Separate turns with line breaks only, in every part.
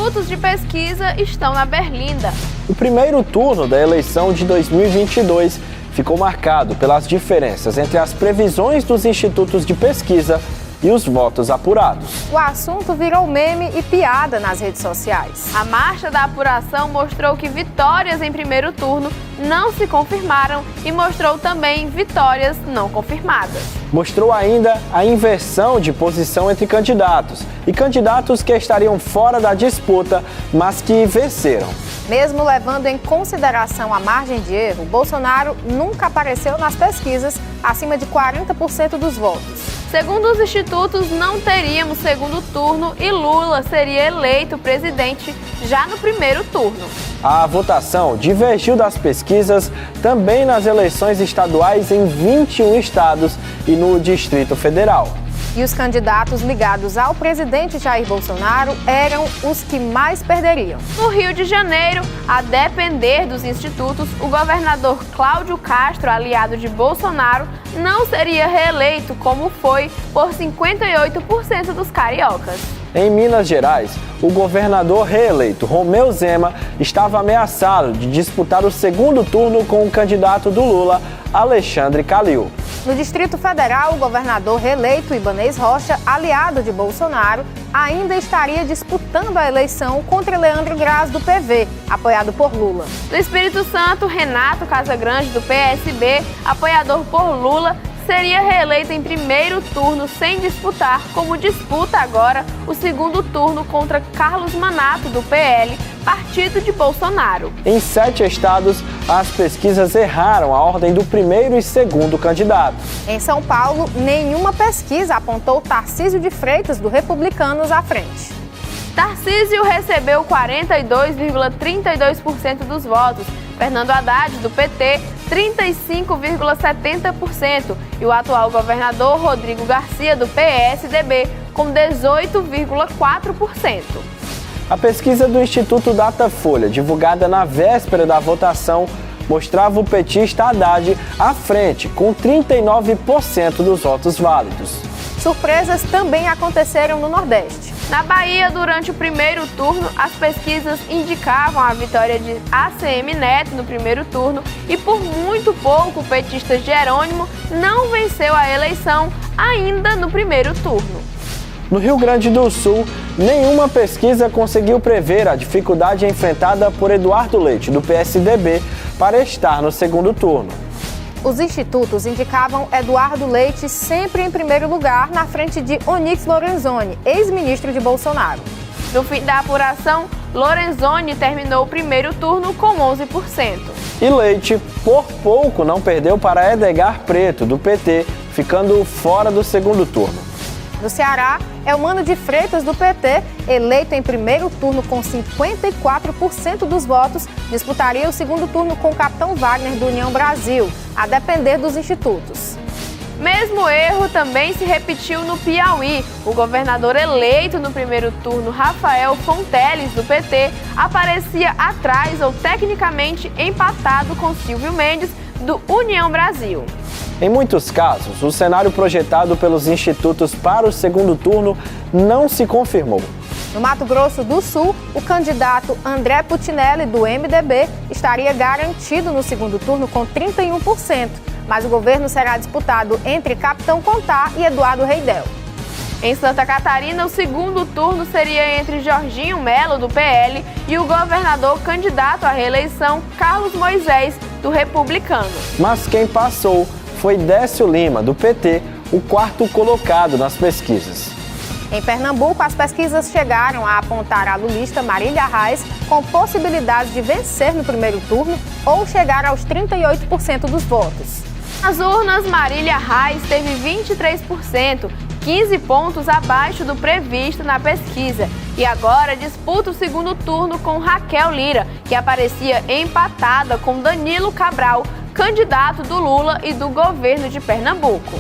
institutos de pesquisa estão na berlinda.
O primeiro turno da eleição de 2022 ficou marcado pelas diferenças entre as previsões dos institutos de pesquisa e os votos apurados.
O assunto virou meme e piada nas redes sociais.
A marcha da apuração mostrou que vitórias em primeiro turno não se confirmaram e mostrou também vitórias não confirmadas.
Mostrou ainda a inversão de posição entre candidatos e candidatos que estariam fora da disputa, mas que venceram.
Mesmo levando em consideração a margem de erro, Bolsonaro nunca apareceu nas pesquisas acima de 40% dos votos.
Segundo os institutos, não teríamos segundo turno e Lula seria eleito presidente já no primeiro turno.
A votação divergiu das pesquisas também nas eleições estaduais em 21 estados e no Distrito Federal.
E os candidatos ligados ao presidente Jair Bolsonaro eram os que mais perderiam.
No Rio de Janeiro, a depender dos institutos, o governador Cláudio Castro, aliado de Bolsonaro, não seria reeleito, como foi por 58% dos cariocas.
Em Minas Gerais, o governador reeleito Romeu Zema estava ameaçado de disputar o segundo turno com o candidato do Lula, Alexandre Calil.
No Distrito Federal, o governador reeleito Ibanez Rocha, aliado de Bolsonaro, ainda estaria disputando a eleição contra Leandro Graz, do PV, apoiado por Lula.
No Espírito Santo, Renato Casagrande, do PSB, apoiador por Lula, seria reeleito em primeiro turno sem disputar, como disputa agora o segundo turno contra Carlos Manato, do PL, partido de Bolsonaro.
Em 7 estados, as pesquisas erraram a ordem do primeiro e segundo candidato.
Em São Paulo, nenhuma pesquisa apontou Tarcísio de Freitas, do Republicanos, à frente.
Tarcísio recebeu 42,32% dos votos, Fernando Haddad, do PT, 35,70% e o atual governador Rodrigo Garcia, do PSDB, com 18,4%.
A pesquisa do Instituto Datafolha, divulgada na véspera da votação, mostrava o petista Haddad à frente, com 39% dos votos válidos.
Surpresas também aconteceram no Nordeste.
Na Bahia, durante o primeiro turno, as pesquisas indicavam a vitória de ACM Neto no primeiro turno e por muito pouco o petista Jerônimo não venceu a eleição ainda no primeiro turno.
No Rio Grande do Sul, nenhuma pesquisa conseguiu prever a dificuldade enfrentada por Eduardo Leite, do PSDB, para estar no segundo turno.
Os institutos indicavam Eduardo Leite sempre em primeiro lugar, na frente de Onyx Lorenzoni, ex-ministro de Bolsonaro.
No fim da apuração, Lorenzoni terminou o primeiro turno com 11%.
E Leite, por pouco, não perdeu para Edgar Preto, do PT, ficando fora do segundo turno.
No Ceará, Eumano de Freitas, do PT, eleito em primeiro turno com 54% dos votos, disputaria o segundo turno com o capitão Wagner, do União Brasil, a depender dos institutos.
Mesmo erro também se repetiu no Piauí. O governador eleito no primeiro turno, Rafael Fonteles, do PT, aparecia atrás ou tecnicamente empatado com Silvio Mendes, do União Brasil.
Em muitos casos, o cenário projetado pelos institutos para o segundo turno não se confirmou.
No Mato Grosso do Sul, o candidato André Putinelli, do MDB, estaria garantido no segundo turno com 31%, mas o governo será disputado entre Capitão Contar e Eduardo Reidel.
Em Santa Catarina, o segundo turno seria entre Jorginho Melo, do PL, e o governador candidato à reeleição, Carlos Moisés, do Republicano.
Mas quem passou foi Décio Lima, do PT, o quarto colocado nas pesquisas.
Em Pernambuco, as pesquisas chegaram a apontar a lulista Marília Reis com possibilidade de vencer no primeiro turno ou chegar aos 38% dos votos.
Nas urnas, Marília Reis teve 23%, 15 pontos abaixo do previsto na pesquisa, e agora disputa o segundo turno com Raquel Lira, que aparecia empatada com Danilo Cabral, candidato do Lula e do governo de Pernambuco.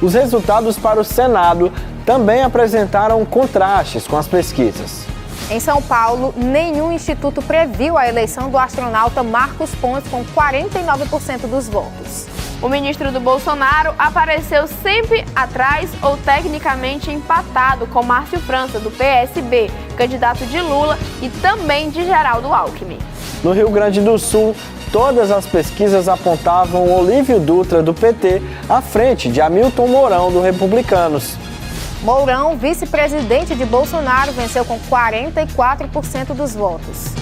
Os resultados para o Senado também apresentaram contrastes com as pesquisas.
Em São Paulo, nenhum instituto previu a eleição do astronauta Marcos Pontes com 49% dos votos.
O ministro do Bolsonaro apareceu sempre atrás ou tecnicamente empatado com Márcio França, do PSB, candidato de Lula e também de Geraldo Alckmin.
No Rio Grande do Sul, todas as pesquisas apontavam Olívio Dutra, do PT, à frente de Hamilton Mourão, do Republicanos.
Mourão, vice-presidente de Bolsonaro, venceu com 44% dos votos.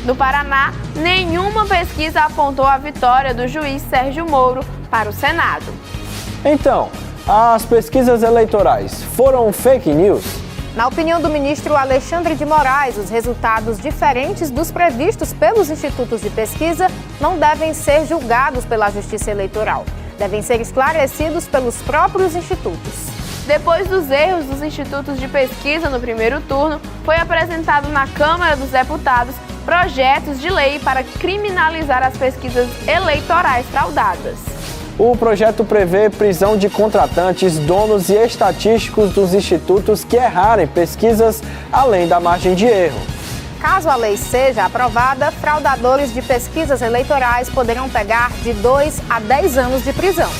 No Paraná, nenhuma pesquisa apontou a vitória do juiz Sérgio Moro para o Senado.
Então, as pesquisas eleitorais foram fake news?
Na opinião do ministro Alexandre de Moraes, os resultados diferentes dos previstos pelos institutos de pesquisa não devem ser julgados pela Justiça Eleitoral. Devem ser esclarecidos pelos próprios institutos.
Depois dos erros dos institutos de pesquisa no primeiro turno, foi apresentado na Câmara dos Deputados projetos de lei para criminalizar as pesquisas eleitorais fraudadas.
O projeto prevê prisão de contratantes, donos e estatísticos dos institutos que errarem pesquisas além da margem de erro.
Caso a lei seja aprovada, fraudadores de pesquisas eleitorais poderão pegar de 2 a 10 anos de prisão.